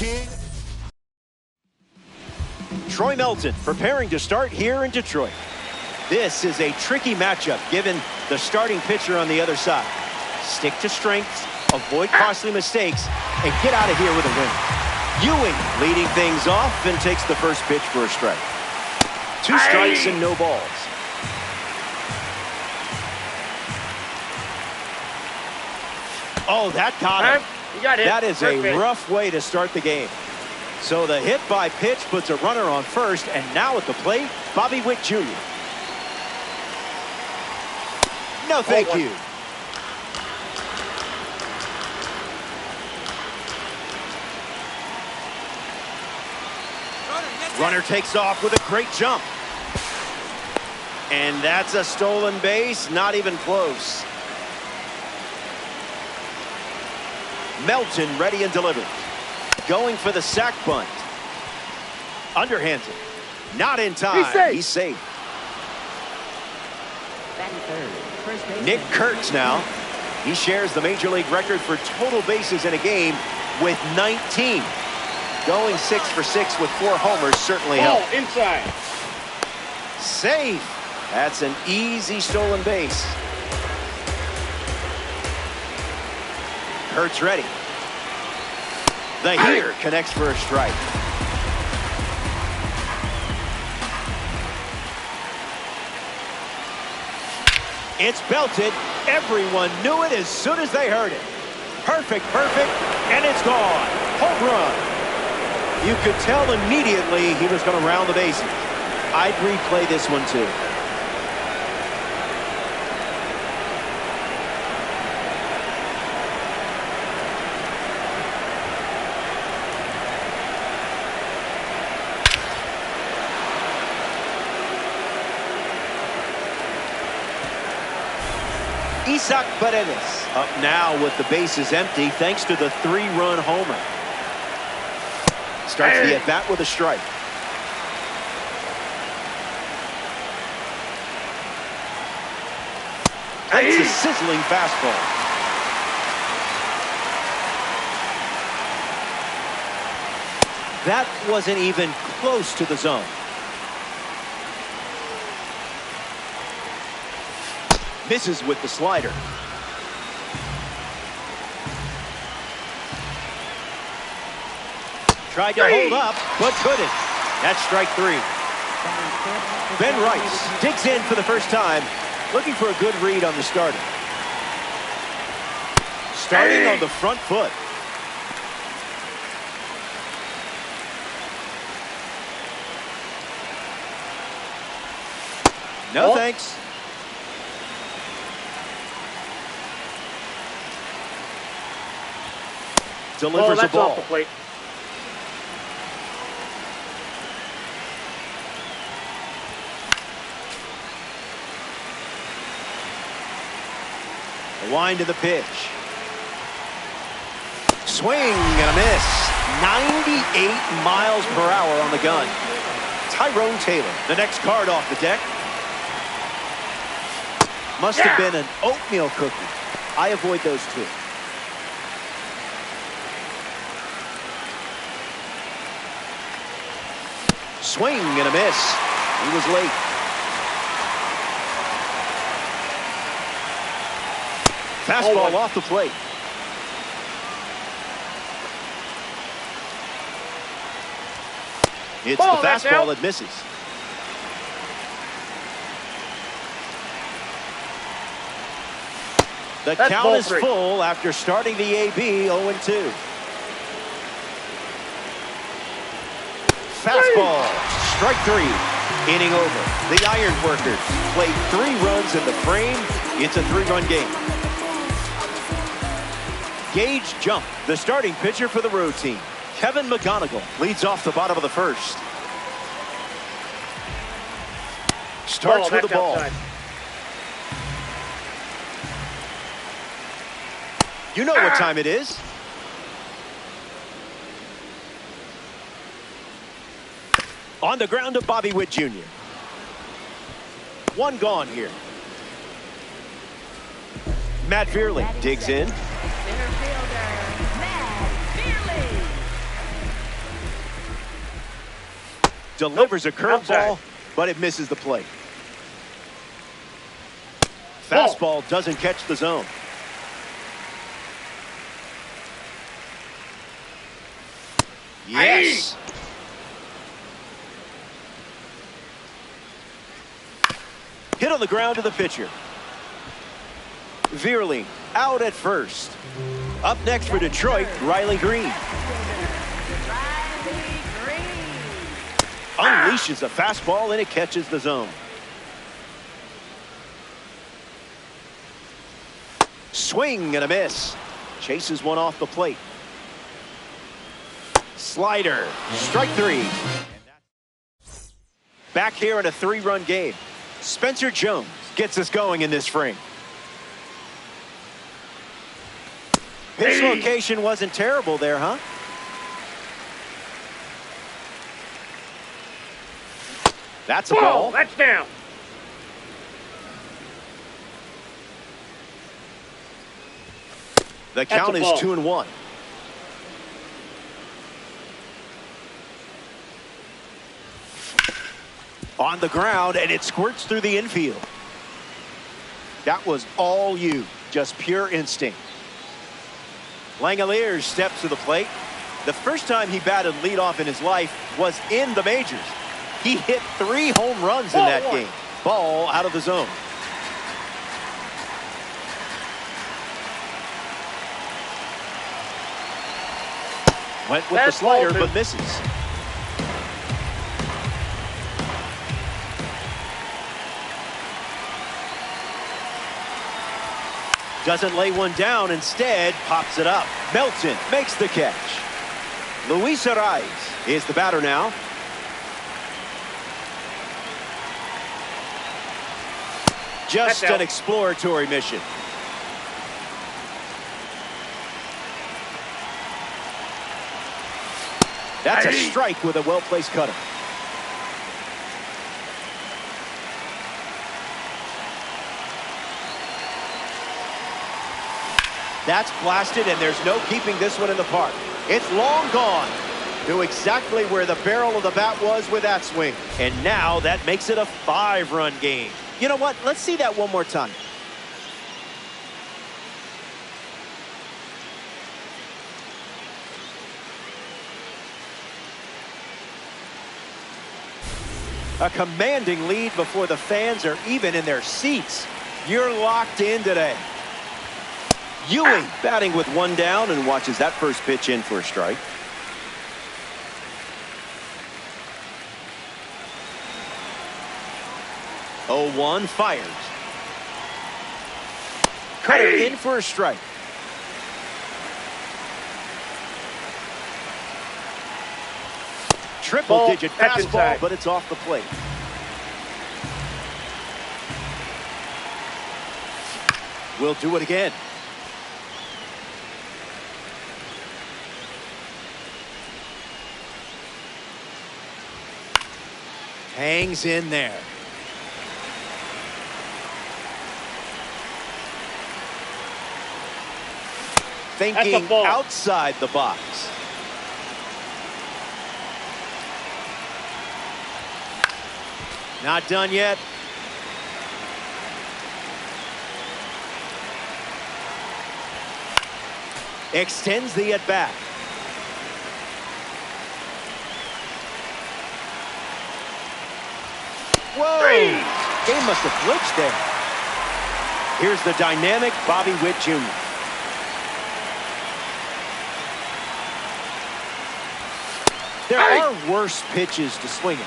King. Troy Melton preparing to start here in Detroit. This is a tricky matchup given the starting pitcher on the other side. Stick to strengths, avoid costly mistakes, and get out of here with a win. Ewing leading things off and takes the first pitch for a strike. 2 strikes and no balls. Oh, that got him. You got hit. That is a rough way to start the game. So the hit by pitch puts a runner on first, and now at the plate, Bobby Witt Jr. No, thank you. Runner takes off with a great jump. And that's a stolen base, not even close. Melton ready and delivered. Going for the sac bunt. Underhanded. Not in time. He's safe. Nick Kurtz now. He shares the major league record for total bases in a game with 19. Going 6 for 6 with 4 homers certainly helped. Inside. Safe. That's an easy stolen base. Kurtz ready. The hitter connects for a strike. It's belted. Everyone knew it as soon as they heard it. Perfect, and it's gone. Home run. You could tell immediately he was going to round the bases. I'd replay this one too. Isaac Paredes up now with the bases empty thanks to the 3-run homer. Starts the at-bat with a strike. Takes a sizzling fastball. That wasn't even close to the zone. Misses with the slider. Tried to hold up, but couldn't. That's strike 3. Ben Rice digs in for the first time, looking for a good read on the starter. Starting on the front foot. No thanks. Delivers a ball. Off the plate. A wind to the pitch. Swing and a miss. 98 miles per hour on the gun. Tyrone Taylor, the next card off the deck. Must have been an oatmeal cookie. I avoid those too. Swing and a miss. He was late. Fastball off the plate. It's the fastball that misses. The count is full after starting the AB 0-2. Fastball, strike 3, inning over. The Iron Workers played 3 runs in the frame. It's a 3-run game. Gage Jump, the starting pitcher for the road team. Kevin McGonigal leads off the bottom of the first. Starts with the ball. Outside. You know what time it is. On the ground to Bobby Witt Jr. 1 gone here. Matt Veerley digs in. Delivers a curveball, but it misses the plate. Fastball doesn't catch the zone. Yes. Hit on the ground to the pitcher. Veerling out at first. Up next for Detroit, Riley Green. Unleashes a fastball and it catches the zone. Swing and a miss. Chases one off the plate. Slider. Strike three. Back here in a 3-run game. Spencer Jones gets us going in this frame. Pitch location wasn't terrible there, huh? That's a ball. That's down. The count is 2-1. On the ground, and it squirts through the infield. That was all you, just pure instinct. Langeliers steps to the plate. The first time he batted leadoff in his life was in the majors. He hit 3 home runs in that game. Ball out of the zone. Went with the slider, but misses. Doesn't lay one down, instead pops it up. Melton makes the catch. Luis Ariz is the batter now. Just an exploratory mission. That's a strike with a well-placed cutter. That's blasted, and there's no keeping this one in the park. It's long gone. Knew exactly where the barrel of the bat was with that swing. And now that makes it a 5-run game. You know what? Let's see that one more time. A commanding lead before the fans are even in their seats. You're locked in today. Ewing batting with 1 down and watches that first pitch in for a strike. Oh, 1 fires. Cutter in for a strike. Triple-digit fastball, but it's off the plate. We'll do it again. Hangs in there. Thinking outside the box. Not done yet. Extends the at-bat. Whoa! Game must have glitched there. Here's the dynamic Bobby Witt Jr. There are worse pitches to swing at.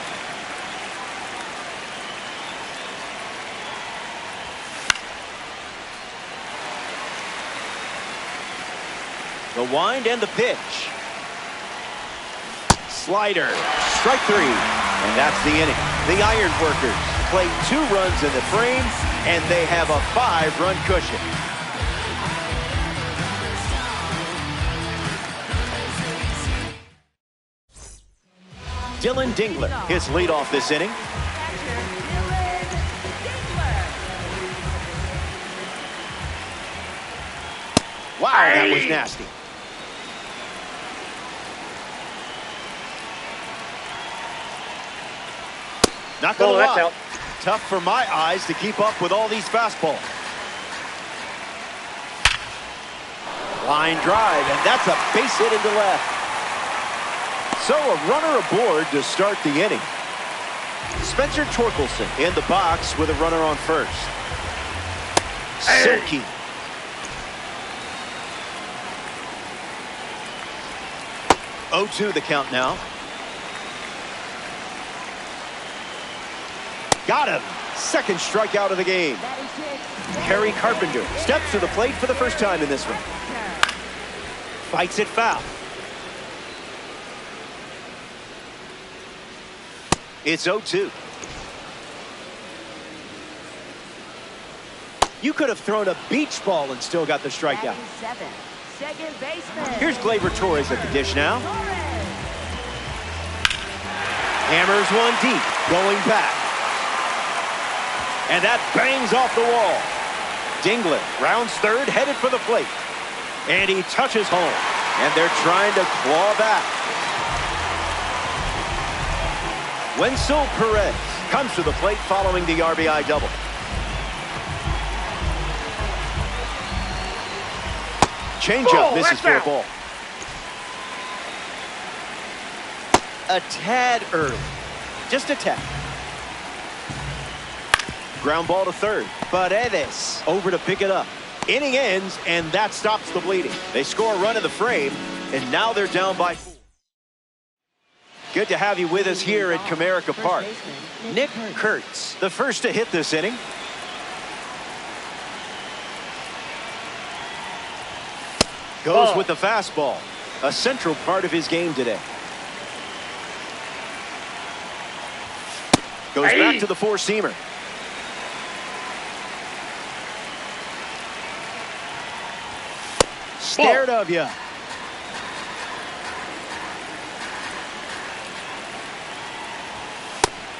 The wind and the pitch. Slider. Strike 3. And that's the inning. The Iron Workers play 2 runs in the frame, and they have a 5-run cushion. Dylan Dingler, his leadoff this inning. Wow, that was nasty. Not gonna that's lie. out. Tough for my eyes to keep up with all these fastballs. Line drive, and that's a base hit into left. So a runner aboard to start the inning. Spencer Torkelson in the box with a runner on first. Silky. Oh, 0-2 the count now. Got him. Second strikeout of the game. Kerry Carpenter steps to the plate for the first time in this one. Fights it foul. It's 0-2. You could have thrown a beach ball and still got the strikeout. Second baseman. Here's Gleyber Torres at the dish now. Hammers one deep, going back. And that bangs off the wall. Dingler rounds third, headed for the plate. And he touches home. And they're trying to claw back. Wenzel Perez comes to the plate following the RBI double. Changeup misses for a ball. A tad early. Just a tad. Ground ball to third. Paredes over to pick it up. Inning ends, and that stops the bleeding. They score a run in the frame, and now they're down by 4. Good to have you with us here at Comerica Park. Nick Kurtz, the first to hit this inning. Goes with the fastball, a central part of his game today. Goes back to the four-seamer. Scared of you.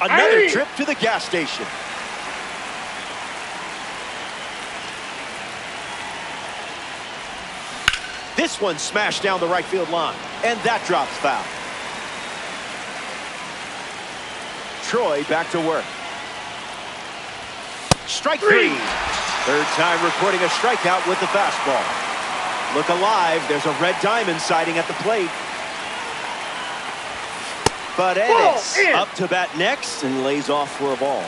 Another trip to the gas station. This one smashed down the right field line, and that drops foul. Troy back to work. Strike three. Third time recording a strikeout with the fastball. Look alive. There's a red diamond sighting at the plate. Paredes up to bat next and lays off for a ball.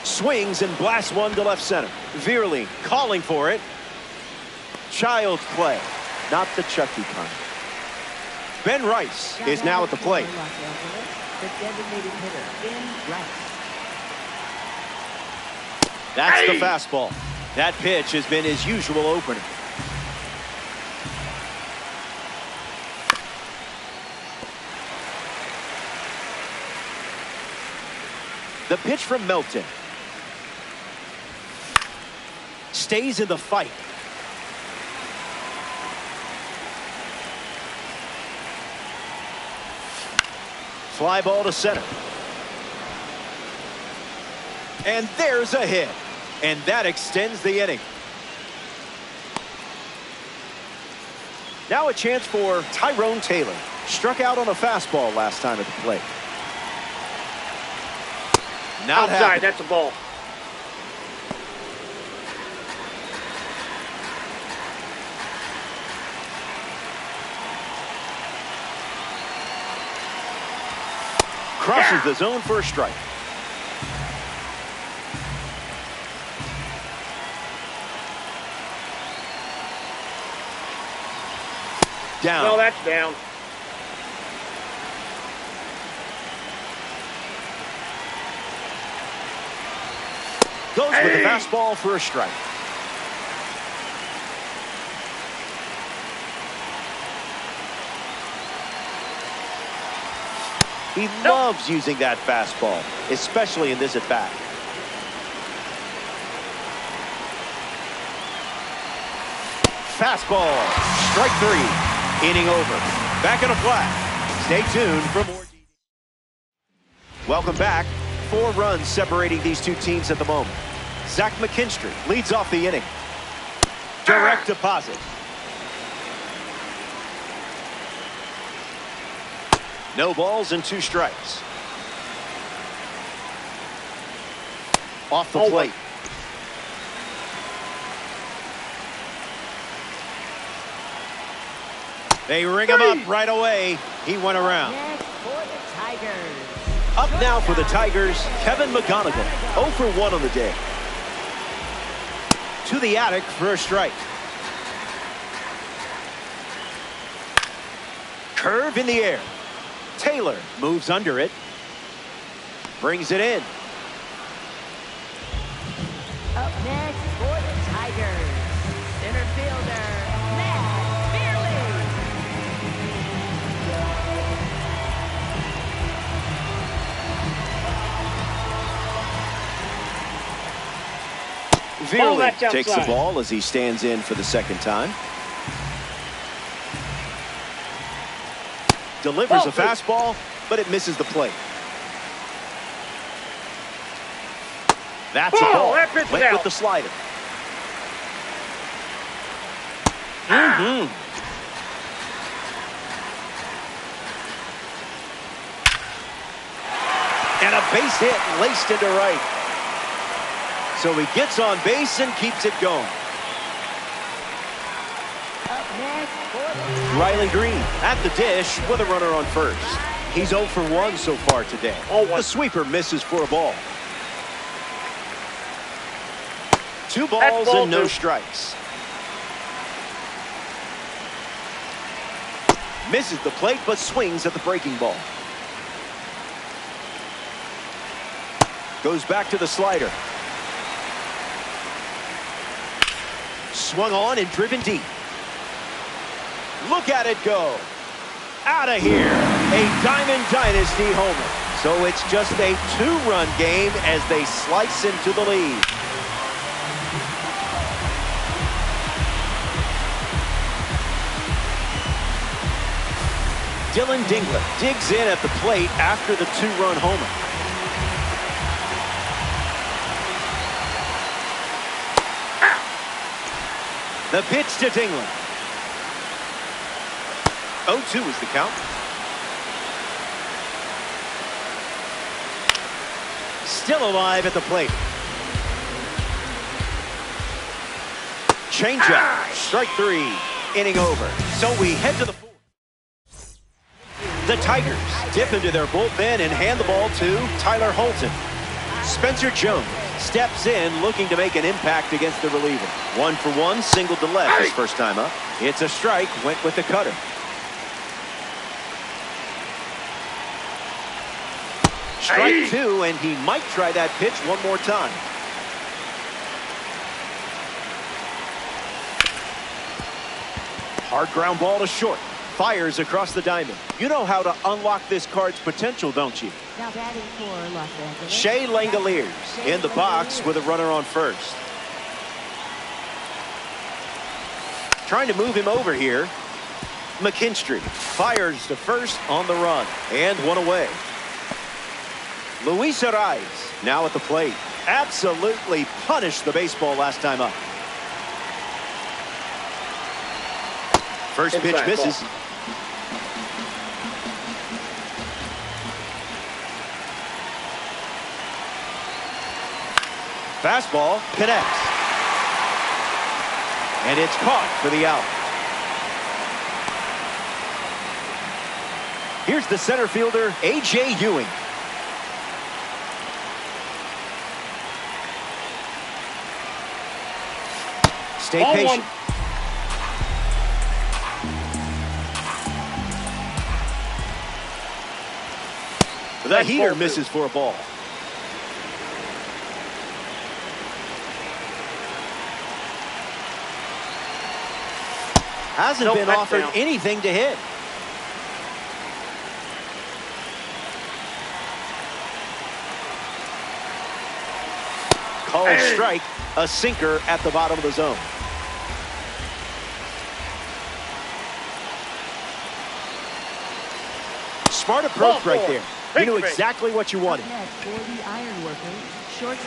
Swings and blasts one to left center. Veerling calling for it. Child's play, not the Chucky kind. Ben Rice is now at the plate. The designated hitter, Ben Rice. That's the fastball. That pitch has been his usual opener. The pitch from Melton. Stays in the fight. Fly ball to center. And there's a hit. And that extends the inning. Now a chance for Tyrone Taylor. Struck out on a fastball last time at the plate. Not outside, that's a ball. Crosses the zone for a strike. Down. Well, that's down. Goes with the fastball for a strike. He loves using that fastball, especially in this at-bat. Fastball, strike three, inning over. Back in a flat. Stay tuned for more. Welcome back. 4 runs separating these two teams at the moment. Zach McKinstry leads off the inning. Direct deposit. No balls and 2 strikes. Off the plate. They ring him up right away. He went around. Next for the Tigers. Up now for the Tigers, Kevin McGonigal. 0 for 1 on the day. To the attic for a strike. Curve in the air. Taylor moves under it. Brings it in. Up next for the Tigers, center fielder, Matt Beerley. Veerley takes the ball as he stands in for the second time. Delivers a fastball, but it misses the plate. That's a ball. Went with the slider. And a base hit laced into right. So he gets on base and keeps it going. Up next for the Riley Green at the dish with a runner on first. He's 0 for 1 so far today. The sweeper misses for a ball. 2 balls and no strikes. Misses the plate but swings at the breaking ball. Goes back to the slider. Swung on and driven deep. Look at it go. Out of here. A Diamond Dynasty homer. So it's just a 2-run game as they slice into the lead. Dylan Dingler digs in at the plate after the 2-run homer. The pitch to Dingler. 0-2 is the count. Still alive at the plate. Changeup. Strike 3. Inning over. So we head to the 4th. The Tigers dip into their bullpen and hand the ball to Tyler Holton. Spencer Jones steps in looking to make an impact against the reliever. 1 for 1, single to left his first time up. It's a strike, went with the cutter. Strike 2, and he might try that pitch one more time. Hard ground ball to short. Fires across the diamond. You know how to unlock this card's potential, don't you? Now batting for Los Angeles. Shea Langoliers in the box with a runner on first. Trying to move him over here. McKinstry fires to first on the run and 1 away. Luis Arraez now at the plate. Absolutely punished the baseball last time up. First pitch misses. Fastball connects. And it's caught for the out. Here's the center fielder, A.J. Ewing. Stay patient. The heater misses for a ball. Hasn't been offered anything to hit. Called strike, a sinker at the bottom of the zone. Smart approach right there. You knew exactly what you wanted.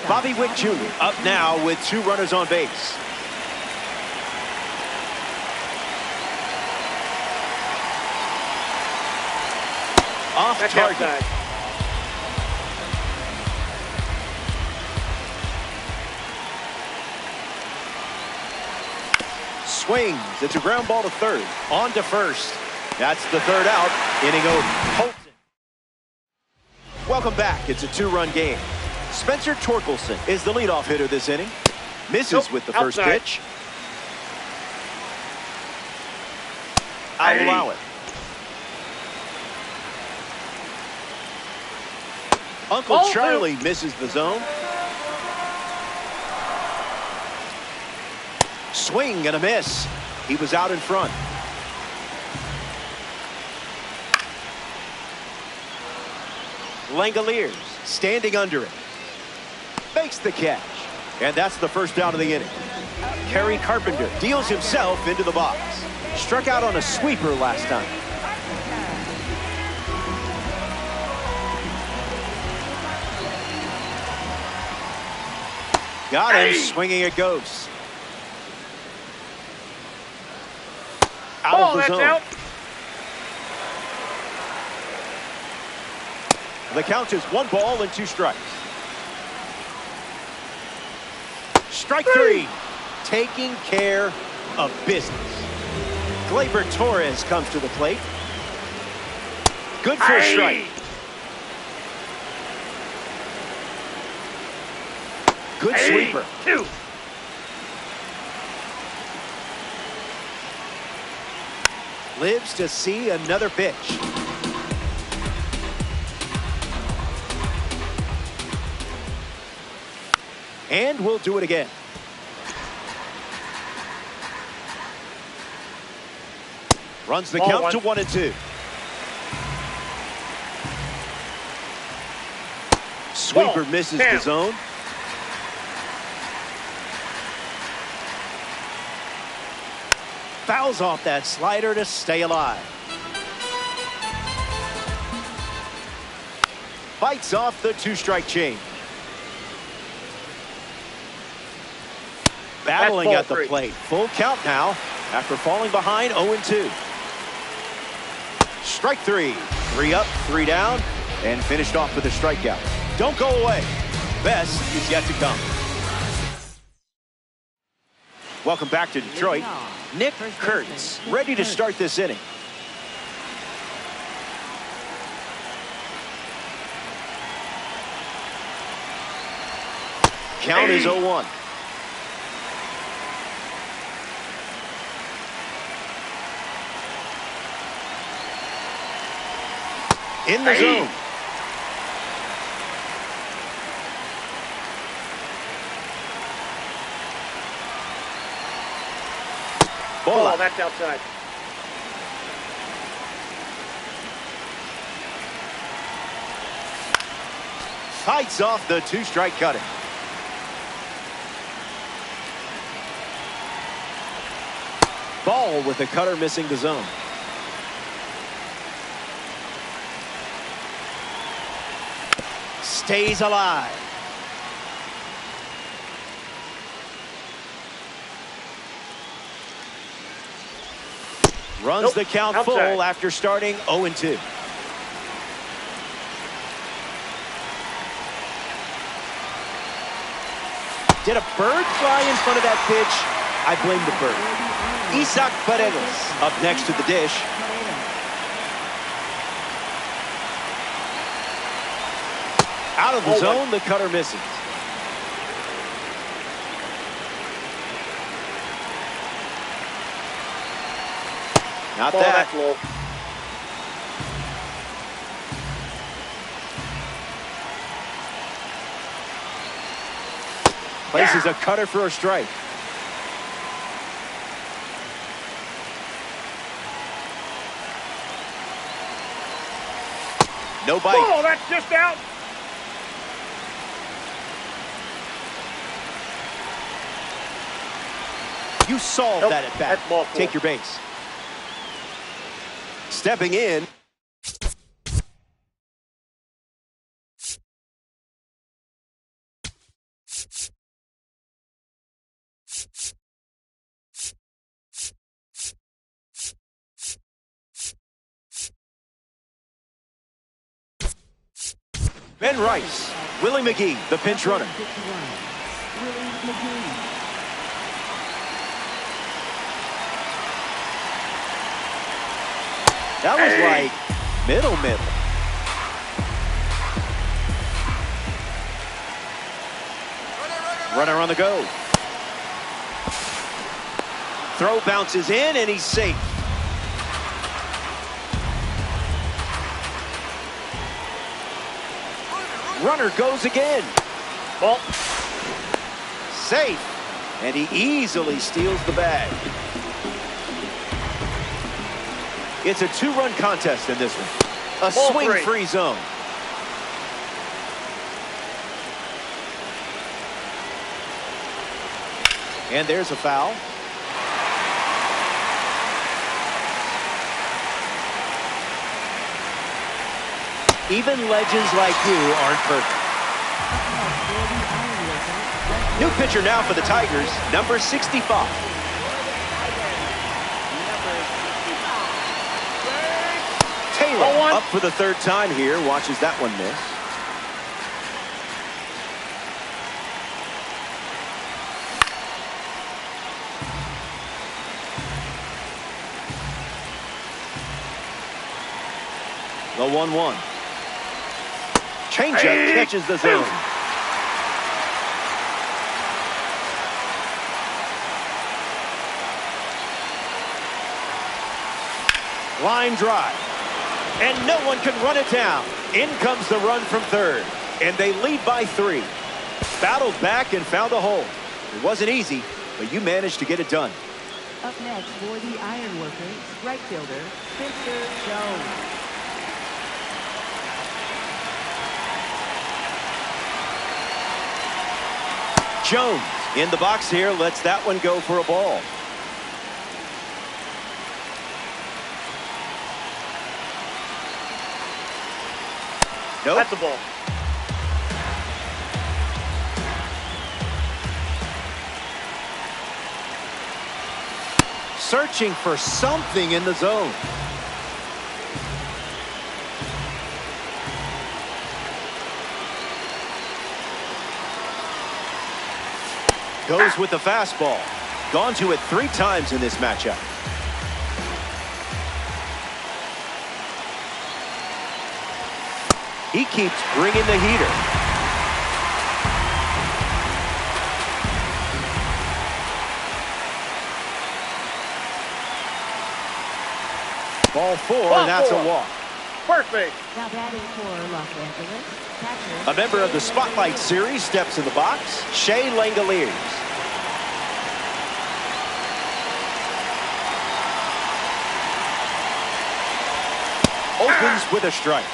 Bobby Witt Jr. up now with 2 runners on base. Off That's target. outside. Swings. It's a ground ball to third. On to first. That's the third out. Inning over. Holton. Welcome back. It's a two-run game. Spencer Torkelson is the leadoff hitter this inning. Misses with the first outside. pitch. I'll allow it. Uncle Ball Charlie misses the zone. Swing and a miss. He was out in front. Langoliers standing under it. Makes the catch. And that's the first out of the inning. Kerry Carpenter deals himself into the box. Struck out on a sweeper last time. Got him. Swinging it goes. Out of the zone. Out. The count is 1 ball and 2 strikes. Strike 3. Taking care of business. Gleyber Torres comes to the plate. Good for a strike. Good sweeper. 2. Lives to see another pitch. And we'll do it again. Runs the Ball count one. to 1 and 2. Sweeper Ball. misses Bam. the zone. Fouls off that slider to stay alive. Fights off the 2-strike change. Battling ball at the 3. plate. Full count now after falling behind 0-2. Strike 3. 3 up, 3 down, and finished off with a strikeout. Don't go away. Best is yet to come. Welcome back to Detroit. Nick Kurtz ready to start this inning. Count is 0-1. In the zone. Ball out. That's outside. Fights off the 2-strike cutting. Ball with the cutter missing the zone. Stays alive. Runs the count outside. full after starting 0-2. Did a bird fly in front of that pitch? I blame the bird. Isaac Paredes up next to the dish. Out of the zone, the cutter misses. Not Ball, that. that's low. Places a cutter for a strike. No bite. Oh, that's just out. You solved that at bat. That's ball 4. Take your base. Stepping in. Ben Rice, Willie McGee, the pinch runner. 51. Willie McGee. That was like middle. Runner on the go. Throw bounces in, and he's safe. Runner goes again. Ball. Safe. And he easily steals the bag. It's a two-run contest in this one. A swing-free zone. And there's a foul. Even legends like you aren't perfect. New pitcher now for the Tigers, number 65. Taylor up for the third time here, watches that one miss. The 1-1. Changeup catches the zone. Line drive. And no one can run it down. In comes the run from third. And they lead by 3. Battled back and found a hole. It wasn't easy, but you managed to get it done. Up next for the Ironworkers, right fielder, Spencer Jones. Jones in the box here, lets that one go for a ball. Nope. That's a ball. Searching for something in the zone. Goes with the fastball. Gone to it 3 times in this matchup. He keeps bringing the heater. Ball 4, and that's a walk. Perfect. Now batting for Los Angeles, catcher. A member of the Spotlight Series steps in the box, Shea Langoliers. Opens with a strike.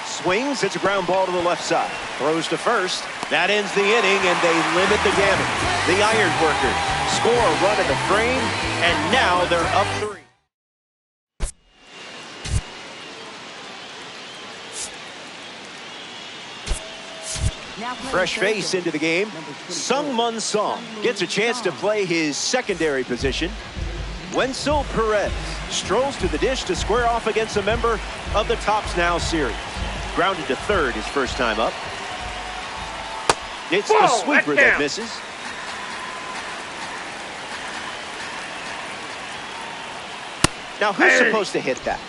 Swings, it's a ground ball to the left side. Throws to first. That ends the inning, and they limit the damage. The Ironworkers score a run in the frame, and now they're up 3. Fresh face into the game. Sungmun Song gets a chance to play his secondary position. Wenzel Perez strolls to the dish to square off against a member of the Tops Now series. Grounded to third his first time up. It's the sweeper that misses. Now who's supposed to hit that?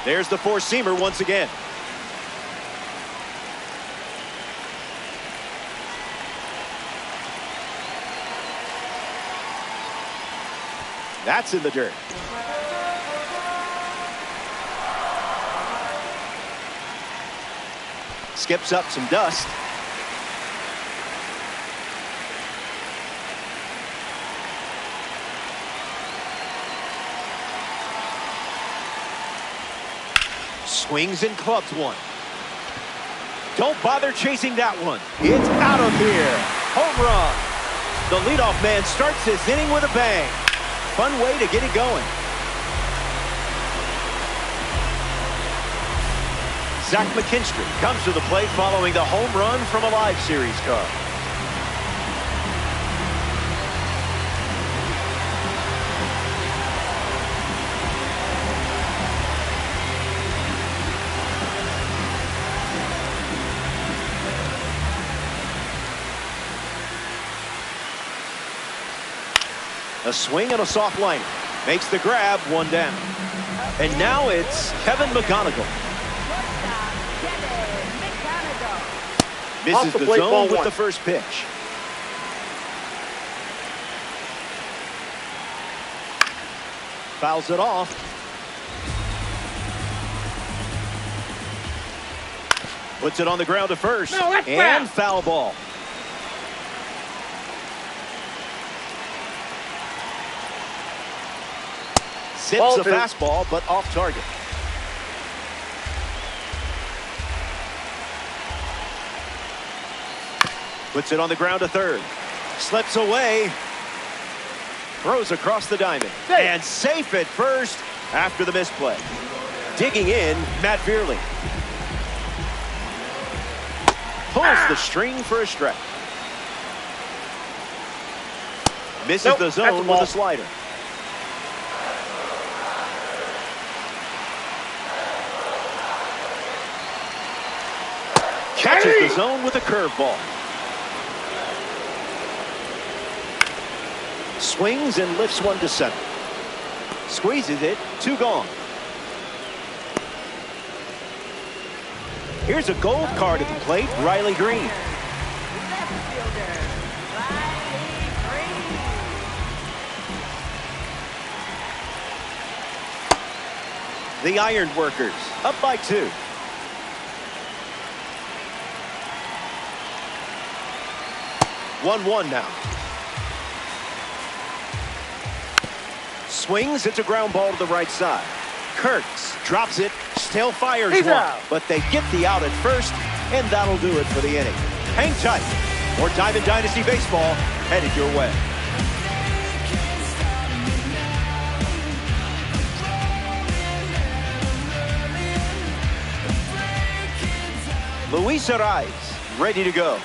There's the four-seamer once again. That's in the dirt. Skips up some dust. Swings and clubs one. Don't bother chasing that one. It's out of here. Home run. The leadoff man starts this inning with a bang. Fun way to get it going. Zach McKinstry comes to the plate following the home run from a live series card. A swing and a soft liner. Makes the grab, one down. And now it's Kevin McGonigal. Misses the zone with the first pitch. Fouls it off. Puts it on the ground to first. And foul ball. Zips a fastball, but off target. Puts it on the ground to third. Slips away. Throws across the diamond. And safe at first after the misplay. Digging in, Matt Veerling. Pulls the string for a strike. Misses the zone with a slider. Catches the zone with a curveball. Swings and lifts one to center. Squeezes it, 2 gone. Here's a gold card at the plate, Riley Green. The Iron Workers up by 2. One now. Swings, it's a ground ball to the right side. Kurtz drops it, still fires one, but they get the out at first, and that'll do it for the inning. Hang tight. More Diamond Dynasty Baseball headed your way. Luis Arraez, ready to go.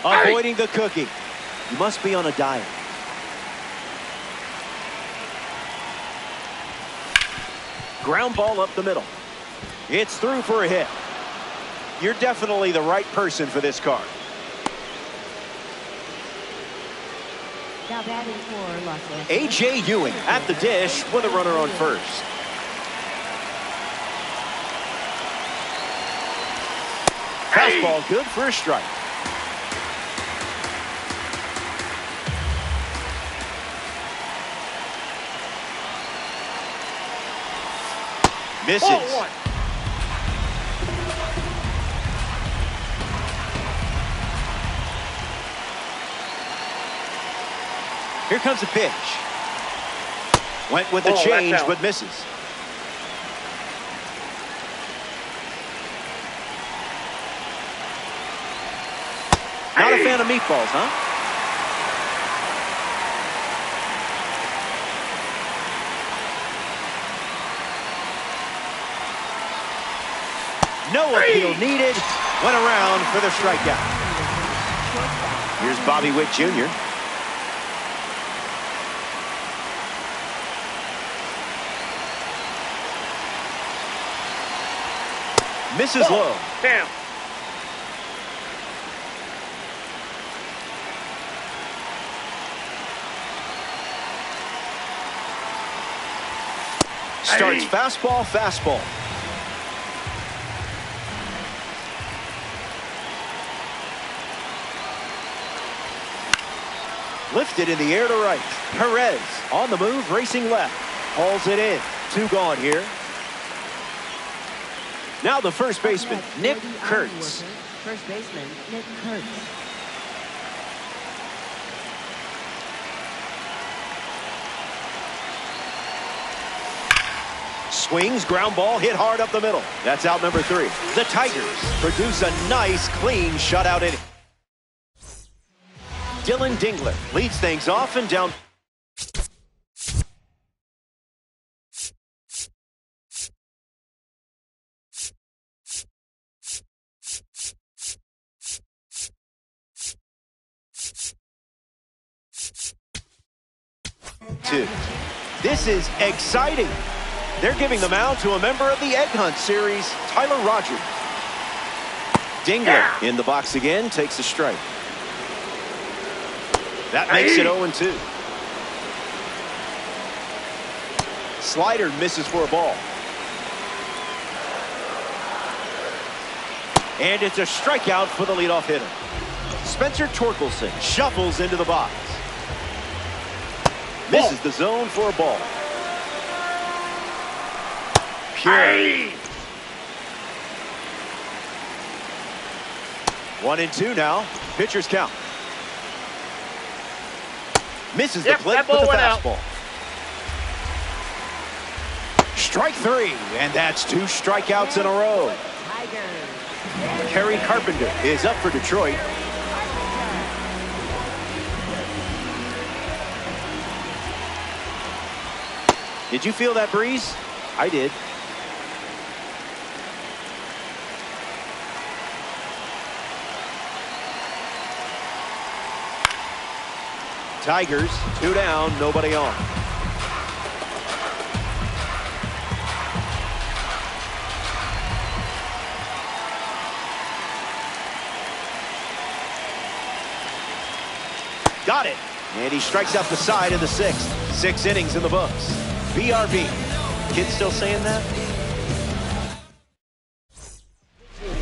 Avoiding the cookie. You must be on a diet. Ground ball up the middle. It's through for a hit. You're definitely the right person for this card. Now batting for Los Angeles. A.J. Ewing at the dish with a runner on first. Fastball good for a strike. Misses. Here comes a pitch. Went with the change, but misses. Not a fan of meatballs, huh? No appeal needed. Went around for the strikeout. Here's Bobby Witt Jr. Misses low. Damn. Starts fastball. Lifted in the air to right. Perez on the move, racing left. Hauls it in. 2 gone here. Now the first baseman, Nick Kurtz. First baseman, Nick Kurtz. Swings, ground ball, hit hard up the middle. That's out number 3. The Tigers produce a nice, clean shutout inning. Dylan Dingler leads things off and down. 2. This is exciting. They're giving the mound to a member of the Egg Hunt series, Tyler Rogers. Dingler in the box again, takes a strike. That makes it 0-2. Slider misses for a ball. And it's a strikeout for the leadoff hitter. Spencer Torkelson shuffles into the box. Misses the zone for a ball. Pure. 1-2 now. Pitcher's count. Misses the plate with the fastball. Strike 3, and that's 2 strikeouts in a row. Kerry Carpenter is up for Detroit. Did you feel that breeze? I did. Tigers, 2 down, nobody on. Got it. And he strikes out the side of the 6th. 6 innings in the books. BRB. Kids still saying that?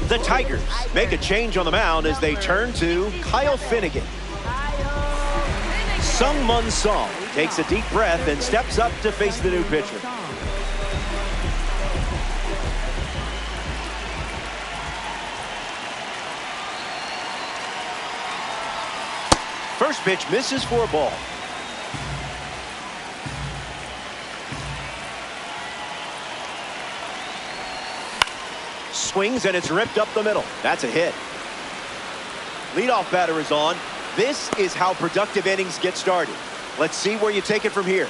The Tigers make a change on the mound as they turn to Kyle Finnegan. Sung Mun Song takes a deep breath and steps up to face the new pitcher. First pitch misses for a ball. Swings and it's ripped up the middle. That's a hit. Leadoff batter is on. This is how productive innings get started. Let's see where you take it from here.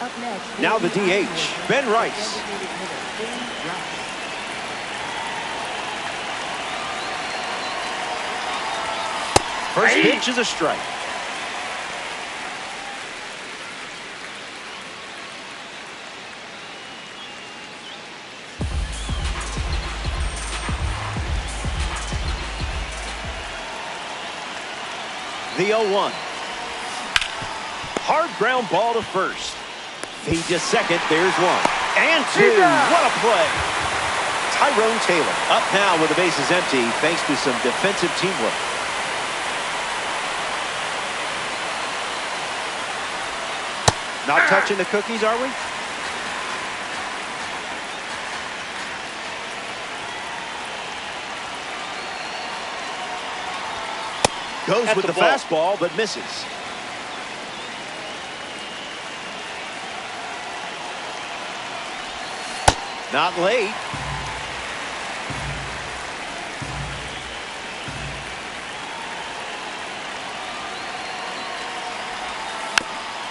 Up next, Now the DH, Ben Rice. First pitch is a strike. The 0-1. Hard ground ball to first. Feed to second. There's 1. And 2. What a play. Tyrone Taylor up now with the bases empty thanks to some defensive teamwork. Not touching the cookies, are we? Goes with the fastball, but misses. Not late.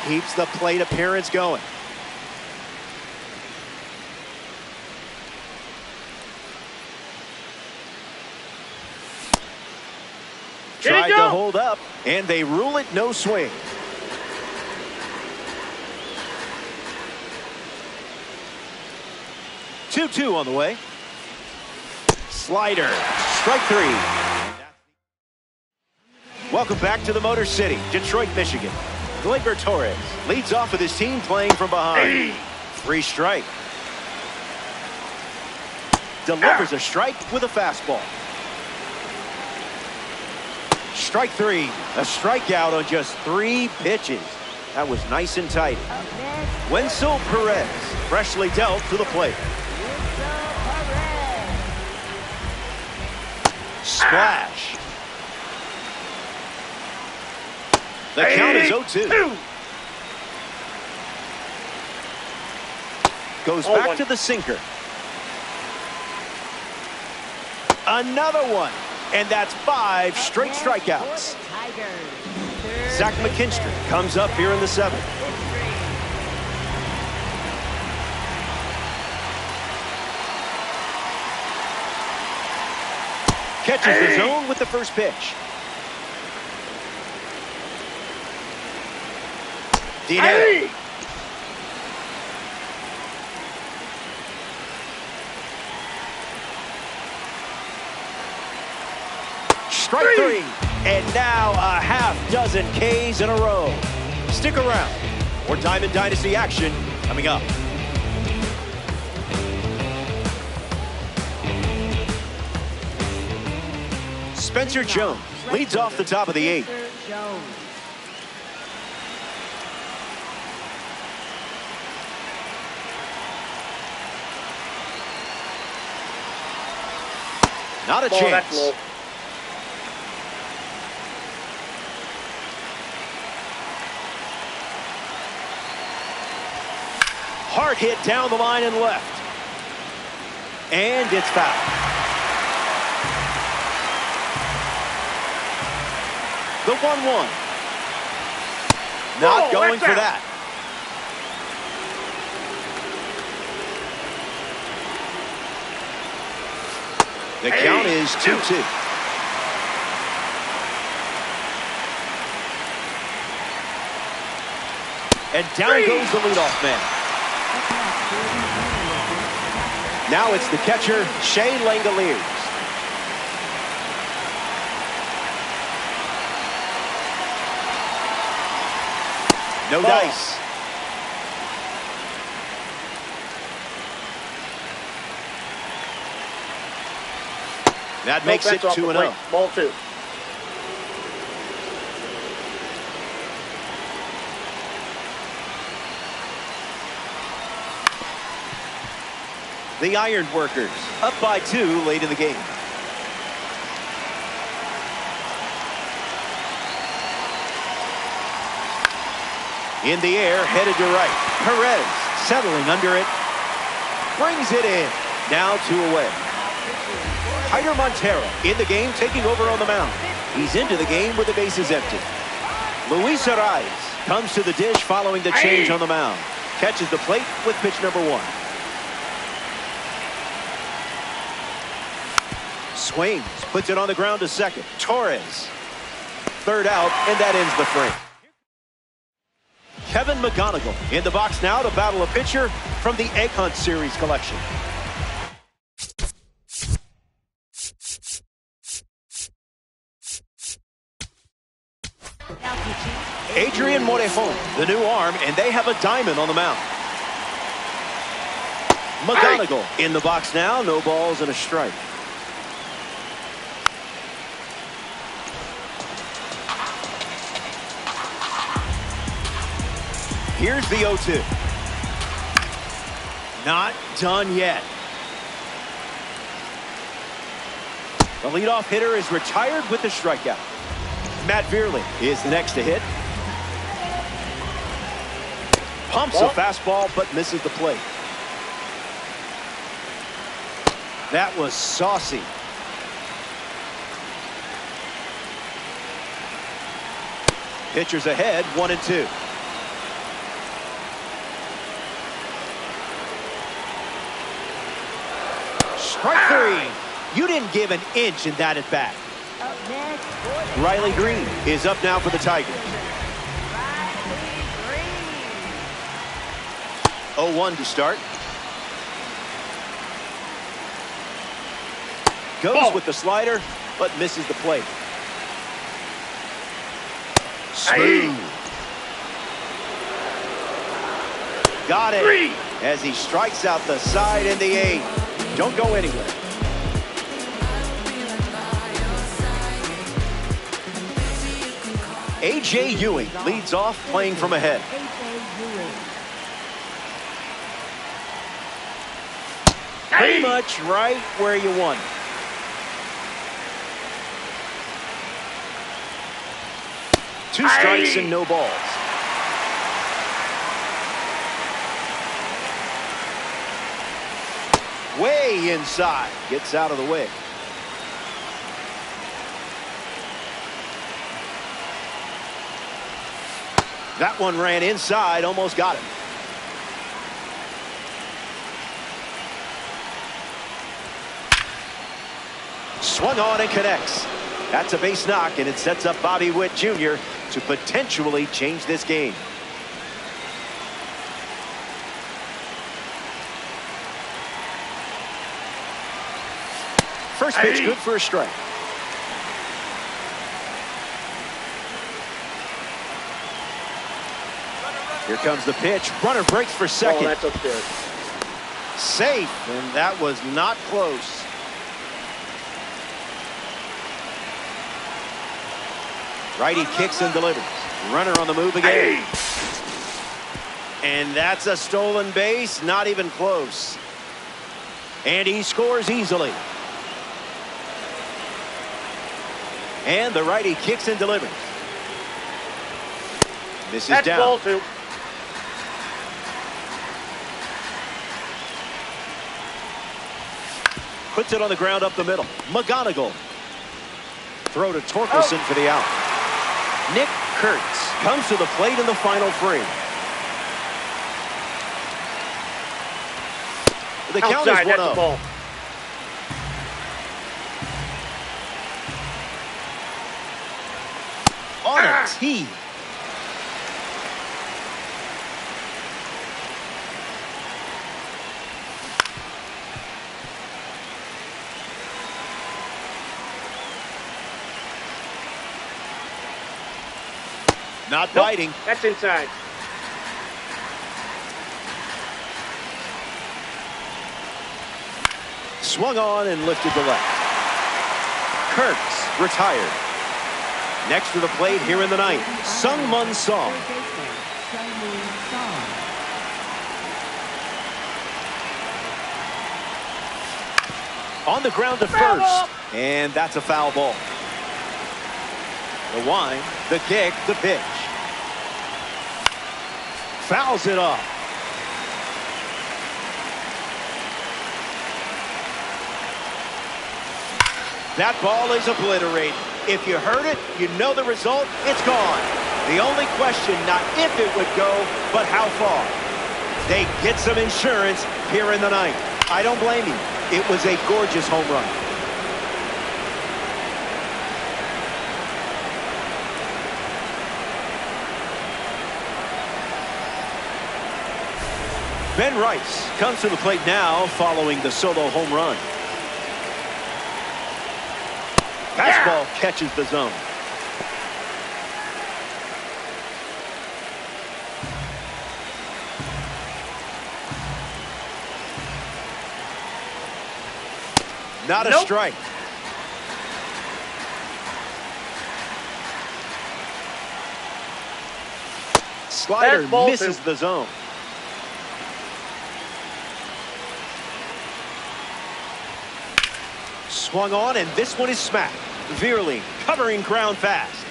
Keeps the plate appearance going. Tried to hold up, and they rule it no swing. Two on the way. Slider, strike 3. Welcome back to the Motor City, Detroit, Michigan. Gleyber Torres leads off with his team playing from behind. 3 strike. Delivers a strike with a fastball. Strike 3. A strikeout on just 3 pitches. That was nice and tight. Wenzel Perez freshly dealt to the plate. Splash. The count is 0-2. Goes back to the sinker. Another one. And that's 5 straight strikeouts. Zach McKinstry comes up here in the 7th. Catches the zone with the first pitch. Dinero. Strike three. And now a half dozen Ks in a row. Stick around. More Diamond Dynasty action coming up. Spencer Jones leads off the top of the eighth. Not a chance. Hard hit down the line and left. And it's fouled. The 1-1. Not going for that. The count is 2-2. And down goes the leadoff man. Now it's the catcher, Shea Langoliers. No dice. That makes it 2-0. Ball two. The Iron Workers up by 2 late in the game. In the air, headed to right. Perez settling under it. Brings it in. Now 2 away. Heider Montero in the game, taking over on the mound. He's into the game with the bases empty. Luis Ariz comes to the dish following the change on the mound. Catches the plate with pitch number 1. Swings, puts it on the ground to second. Torres. Third out, and that ends the frame. Kevin McGonigal in the box now to battle a pitcher from the Egg Hunt Series collection. Adrian Morejon, the new arm, and they have a diamond on the mound. McGonigal in the box now, no balls and a strike. Here's the 0-2. Not done yet. The leadoff hitter is retired with the strikeout. Matt Veerley is the next to hit. Pumps a fastball but misses the plate. That was saucy. Pitchers ahead, 1-2. Strike 3. You didn't give an inch in that at bat. Riley Green is up now for the Tigers. 0-1 to start. Goes with the slider, but misses the plate. Smooth. Got it. As he strikes out the side in the 8th. Don't go anywhere. A.J. Ewing leads off, playing from ahead. Pretty much right where you want it. Two strikes and no balls. Way inside. Gets out of the way. That one ran inside, almost got him. Swung on and connects. That's a base knock, and it sets up Bobby Witt Jr. to potentially change this game. First pitch good for a strike. Here comes the pitch. Runner breaks for second. Oh, that's upstairs. Safe, and that was not close. Righty kicks and delivers. Runner on the move again. And that's a stolen base, not even close. And he scores easily. And the righty kicks and delivers. This is That's down. ball two. Puts it on the ground up the middle. McGonigal. Throw to Torkelson for the out. Nick Kurtz comes to the plate in the final frame. The count is Outside, that's 1-0. a ball. On a tee. Not biting. That's inside. Swung on and lifted to left. Kurtz retired. Next to the plate here in the ninth, Sung-Mun Song. On the ground to first, and that's a foul ball. The wind, the kick, the pitch. Fouls it off. That ball is obliterated. If you heard it, you know the result. It's gone. The only question, not if it would go, but how far. They get some insurance here in the ninth. I don't blame you. It was a gorgeous home run. Ben Rice comes to the plate now following the solo home run. Fastball catches the zone. Not a strike. Slider misses the zone. Swung on, and this one is smacked. Veerling covering ground fast.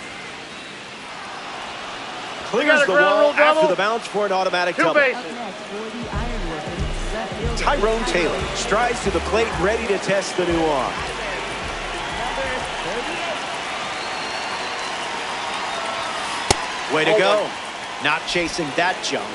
Clears the wall after the bounce for an automatic double. Tyrone Taylor strides to the plate, ready to test the new arm. Way to go. Not chasing that junk.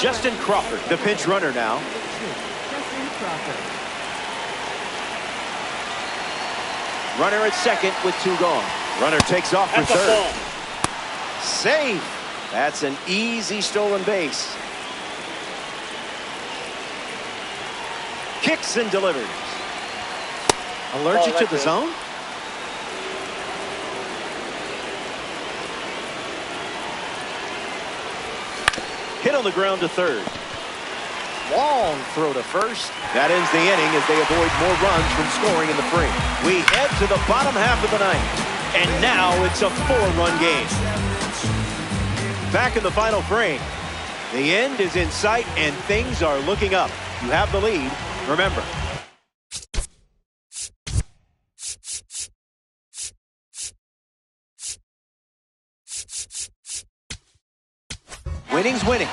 Justin Crawford, the pinch runner now. Justin Crawford. Runner at second with two gone. Runner takes off for third. Safe. That's an easy stolen base. Kicks and delivers. Allergic to the zone? Hit on the ground to third. Long throw to first. That ends the inning as they avoid more runs from scoring in the frame. We head to the bottom half of the ninth. And now it's a 4-run game. Back in the final frame. The end is in sight and things are looking up. You have the lead. Remember. Winning's winning.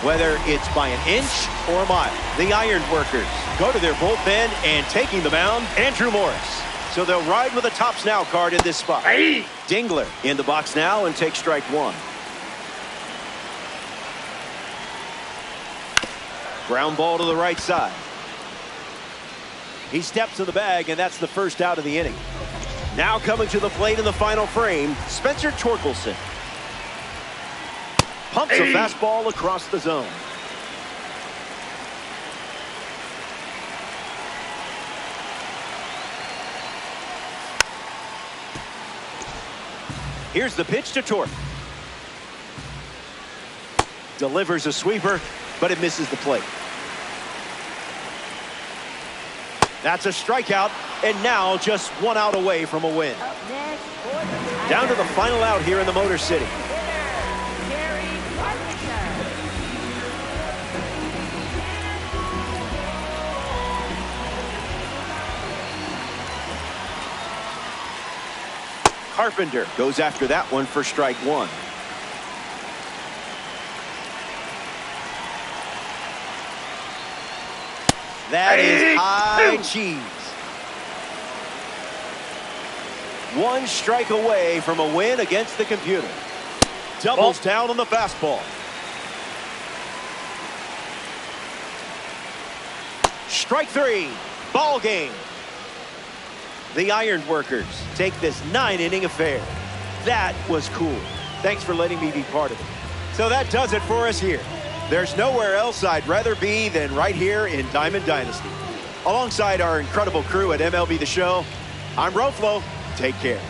Whether it's by an inch or a mile, the Iron Workers go to their bullpen and taking the mound, Andrew Morris. So they'll ride with a tops now card in this spot. Dingler in the box now and takes strike one. Ground ball to the right side. He steps to the bag, and that's the first out of the inning. Now coming to the plate in the final frame, Spencer Torkelson. Pumps a fastball across the zone. Here's the pitch to Torque. Delivers a sweeper, but it misses the plate. That's a strikeout, and now just one out away from a win. Down to the final out here in the Motor City. Carpenter goes after that one for strike one. That is high cheese. One strike away from a win against the computer. Doubles down on the fastball. Strike three. Ball game. The Ironworkers take this 9-inning affair. That was cool. Thanks for letting me be part of it. So that does it for us here. There's nowhere else I'd rather be than right here in Diamond Dynasty. Alongside our incredible crew at MLB The Show, I'm Roflo. Take care.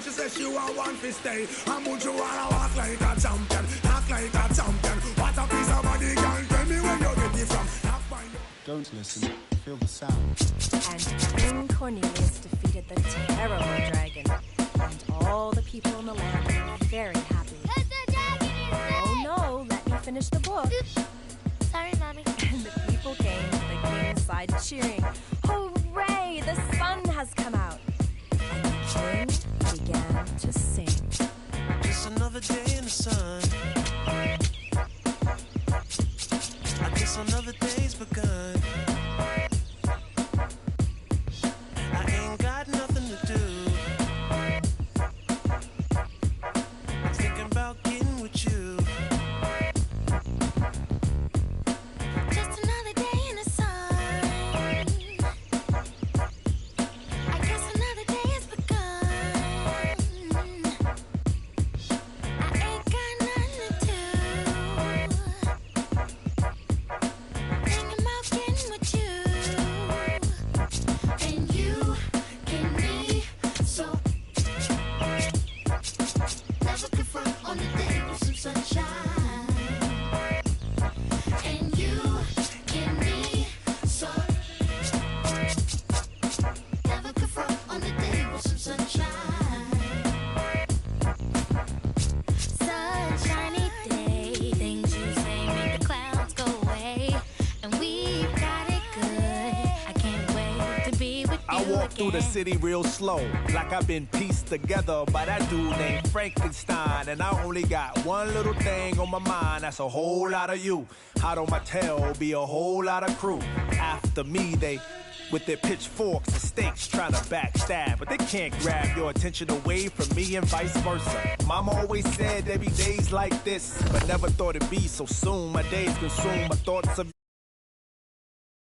She says she want one to stay. I'm going to walk like a champion, act like a champion. What a piece of body, girl. Tell me where you get it from. Don't listen, feel the sound. And King Cornelius defeated the terrible dragon. And all the people in the land were very happy. Oh no, let me finish the book. Oops. Sorry, Mommy. And the people came to the king's side cheering. Hooray, the sun has come out. And the king began to sing. Just another day in the sun. I guess another day's begun. I ain't got nothing to do. I'm thinking about getting with you. Just another day in the sun. I guess another day has begun. I ain't got nothing to do. Thinking about getting with you. And you can be so. Never confront on the day with some sunshine. And you can be so. Never confront on the day with some sunshine. Sunshiny day, things you say make the clouds go away, and we've got it good. I can't wait to be with you I walk through the again. city real slow, like I've been pieced together by that dude named Frankenstein. And I only got one little thing on my mind, that's a whole lot of you. Hot on my tail, be a whole lot of crew. After me, they, with their pitchforks and stakes, trying to backstab. But they can't grab your attention away from me and vice versa. Mama always said there'd be days like this, but never thought it'd be so soon. My days consume my thoughts of